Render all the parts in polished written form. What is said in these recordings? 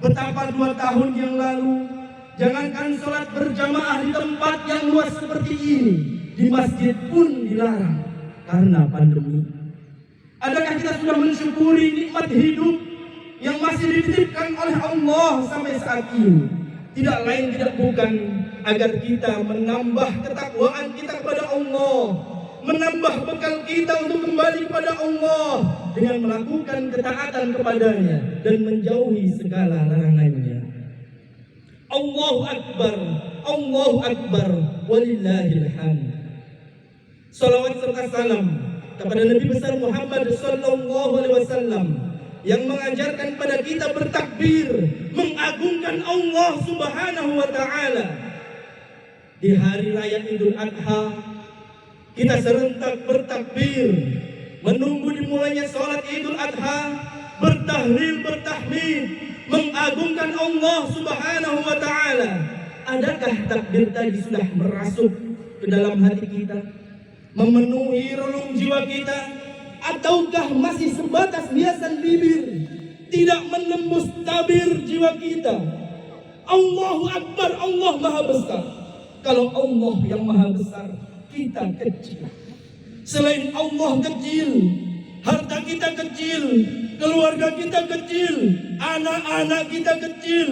betapa 2 tahun yang lalu, jangankan sholat berjamaah di tempat yang luas seperti ini, di masjid pun dilarang karena pandemi. Adakah kita sudah mensyukuri nikmat hidup yang masih dititipkan oleh Allah sampai saat ini? Tidak lain tidak bukan agar kita menambah ketakwaan kita kepada Allah, menambah bekal kita untuk kembali kepada Allah dengan melakukan ketaatan kepadanya dan menjauhi segala larangannya. Allahu Akbar, walillahil hamd. Salawat serta salam kepada Nabi besar Muhammad sallallahu alaihi wasallam yang mengajarkan pada kita bertakbir, mengagungkan Allah Subhanahu wa taala. Di hari raya Idul Adha, kita serentak bertakbir, menunggu dimulainya sholat Idul Adha, bertahlil, bertahmid, mengagungkan Allah Subhanahu wa taala. Adakah takbir tadi sudah merasuk ke dalam hati kita, memenuhi relung jiwa kita, ataukah masih sebatas hiasan bibir, tidak menembus tabir jiwa kita? Allahu Akbar, Allah Maha Besar. Kalau Allah yang Maha Besar, kita kecil. Selain Allah kecil, harta kita kecil, keluarga kita kecil, anak-anak kita kecil,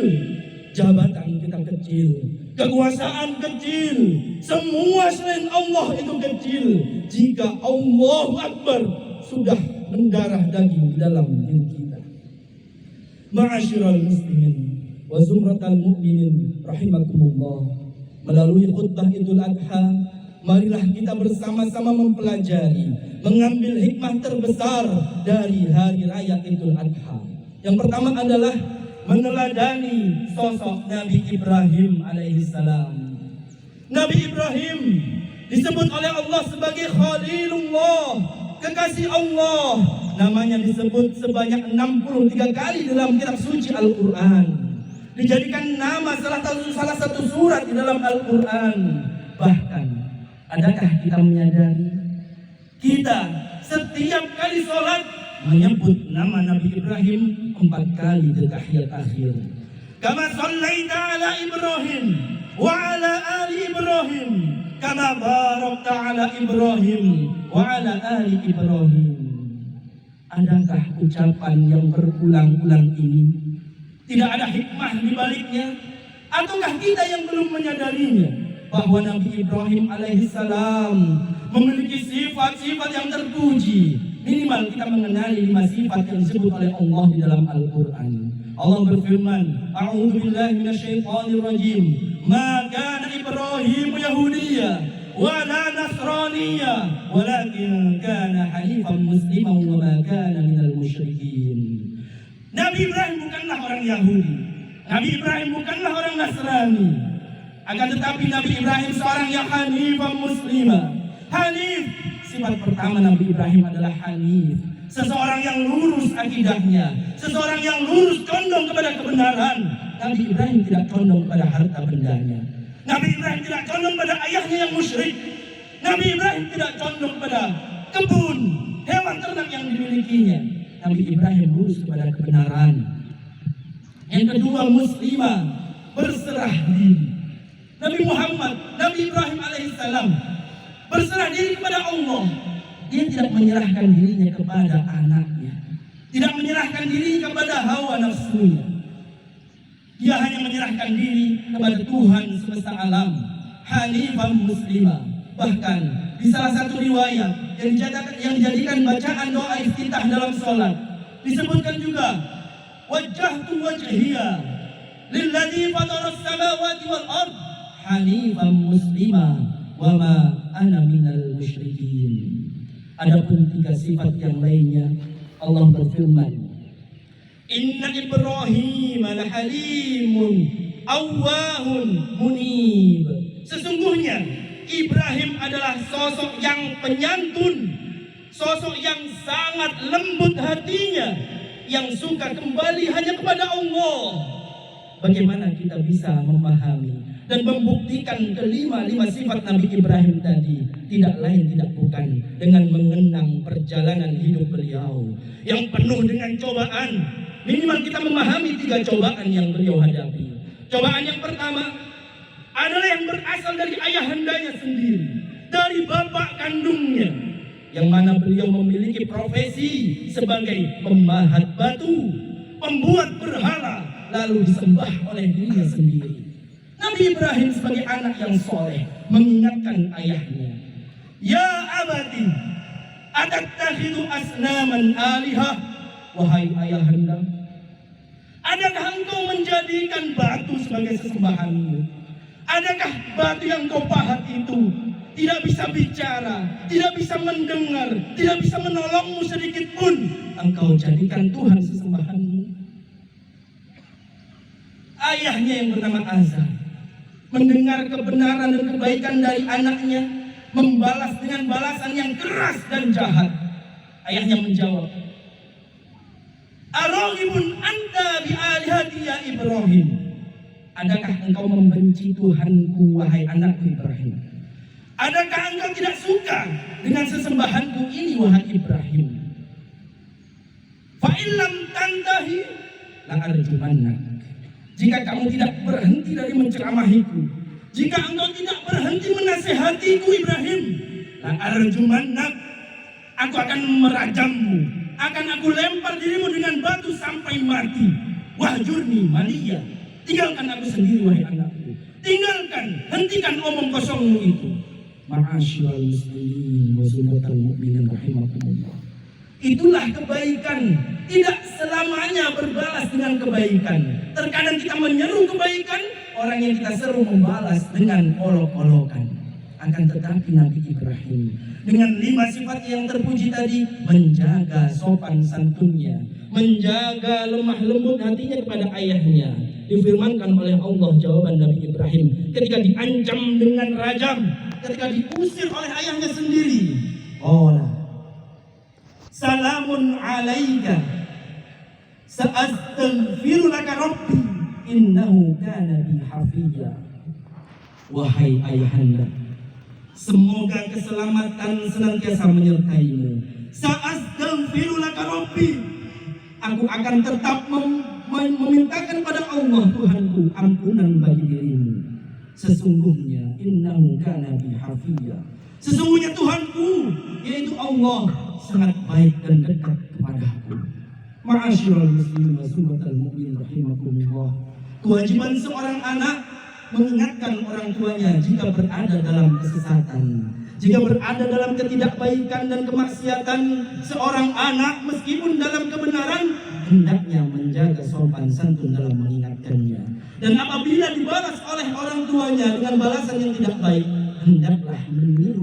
jabatan kita kecil, kekuasaan kecil, semua selain Allah itu kecil. Jika Allahu Akbar sudah mendarah daging di dalam diri kita. Ma'asyiral muslimin wa zumratal mu'minin rahimakumullah. Melalui khutbah Idul Adha, marilah kita bersama-sama mempelajari, mengambil hikmah terbesar dari hari raya Idul Adha. Yang pertama adalah meneladani sosok Nabi Ibrahim alaihissalam. Nabi Ibrahim disebut oleh Allah sebagai Khalilullah, kekasih Allah. Namanya disebut sebanyak 63 kali dalam kitab suci Al-Quran. Dijadikan nama salah satu surat di dalam Al-Quran. Bahkan, adakah kita menyadari, kita setiap kali sholat menyebut nama Nabi Ibrahim 4 kali di tahiyat akhir. Kama shallaita ala Ibrahim wa ala ali Ibrahim, kama barakta ala Ibrahim wa ala ali Ibrahim. Adakah ucapan yang berulang-ulang ini tidak ada hikmah di baliknya? Ataukah kita yang belum menyadarinya bahwa Nabi Ibrahim alaihissalam memiliki sifat-sifat yang terpuji? Minimal kita mengenali 5 sifat yang disebut oleh Allah di dalam Al-Quran. Allah berfirman, A'udzubillahi minasyaitonirrajim, ma kana Ibrahim Yahudiyya wala Nasraniyya walakin kana hanifan musliman wa ma kana minal musyrikin. Nabi Ibrahim bukanlah orang Yahudi, Nabi Ibrahim bukanlah orang Nasrani, akan tetapi Nabi Ibrahim seorang yang hanifan muslimah. Hanif, sifat pertama Nabi Ibrahim adalah hanif, seseorang yang lurus akidahnya, seseorang yang lurus condong kepada kebenaran. Nabi Ibrahim tidak condong pada harta bendanya. Nabi Ibrahim tidak condong pada ayahnya yang musyrik. Nabi Ibrahim tidak condong pada kebun, hewan ternak yang dimilikinya. Nabi Ibrahim lurus kepada kebenaran. Yang kedua, muslimah, berserah diri. Nabi Muhammad, Nabi Ibrahim alaihissalam berserah diri kepada Allah. Dia tidak menyerahkan dirinya kepada anaknya, tidak menyerahkan diri kepada hawa nafsunya. Dia hanya menyerahkan diri kepada Tuhan semesta alam. Hanifan muslimah. Bahkan di salah satu riwayat yang dijadikan bacaan doa iftitah dalam sholat, disebutkan juga, wajjahtu wajhiya lilladzi fataras samawati wal ard hanifan muslimah wa ma ana minal musyrikin. Adapun 3 sifat yang lainnya, Allah berfirman, inna Ibrahim lahalimun awwahun munib. Sesungguhnya Ibrahim adalah sosok yang penyantun, sosok yang sangat lembut hatinya, yang suka kembali hanya kepada Allah. Bagaimana kita bisa memahami dan membuktikan kelima sifat Nabi Ibrahim tadi? Tidak lain tidak bukan dengan mengenang perjalanan hidup beliau yang penuh dengan cobaan, minimal kita memahami 3 cobaan yang beliau hadapi. Cobaan yang pertama adalah yang berasal dari ayahandanya sendiri, dari bapak kandungnya, yang mana beliau memiliki profesi sebagai pemahat batu, pembuat berhala, lalu disembah oleh dirinya sendiri. Nabi Ibrahim sebagai anak yang soleh mengingatkan ayahnya, "Ya abati, atattakhidu asnaman alihah." Wahai ayahanda, adakah engkau menjadikan batu sebagai sesembahanmu? Adakah batu yang kau pahat itu tidak bisa bicara, tidak bisa mendengar, tidak bisa menolongmu sedikit pun, engkau jadikan Tuhan sesembahanmu? Ayahnya yang bernama Azar mendengar kebenaran dan kebaikan dari anaknya, membalas dengan balasan yang keras dan jahat. Ayahnya menjawab, "Araghibun anta bi alihati ya Ibrahim?" Adakah engkau membenci Tuhanku, wahai anakku Ibrahim? Adakah engkau tidak suka dengan sesembahanku ini, wahai Ibrahim? Fa illam tantahi la arjumannak. Jika kamu tidak berhenti dari menceramahiku, jika engkau tidak berhenti menasehatiku Ibrahim, la arjumannak, aku akan merajammu, akan aku lempar dirimu dengan batu sampai mati. Wahjurni maliya, tinggalkan aku sendiri wahai anakku. Tinggalkan, hentikan omong kosongmu itu. Ma'asyiral muslimin wa sunnatal mu'minin rahimakumullah. Itulah kebaikan. Tidak selamanya berbalas dengan kebaikan. Terkadang kita menyeru kebaikan, orang yang kita seru membalas dengan olok-olokan. Akan tetapi Nabi Ibrahim dengan 5 sifat yang terpuji tadi, menjaga sopan santunnya, menjaga lemah lembut hatinya kepada ayahnya. Difirmankan oleh Allah jawaban Nabi Ibrahim ketika diancam dengan rajam, ketika diusir oleh ayahnya sendiri. Qala, "Salamun alaika, sa'astaghfiru laka rabbi, innahu kana bi hafiyya." Wahai ayahanda, semoga keselamatan senantiasa menyertaimu. Sa'astaghfiru laka rabbi, aku akan tetap memintakan pada Allah Tuhanku ampunan bagi dirimu. Sesungguhnya innahu kana bi hafiyya, sesungguhnya Tuhanku yaitu Allah sangat baik dan dekat kepadaku. Ma'asyiral muslimin wa sunnatal mu'minin rahimakumullah. Kewajiban seorang anak mengingatkan orang tuanya jika berada dalam kesesatan, jika berada dalam ketidakbaikan dan kemaksiatan. Seorang anak meskipun dalam kebenaran hendaknya menjaga sopan santun dalam mengingatkannya. Dan apabila dibalas oleh orang tuanya dengan balasan yang tidak baik, hendaklah meniru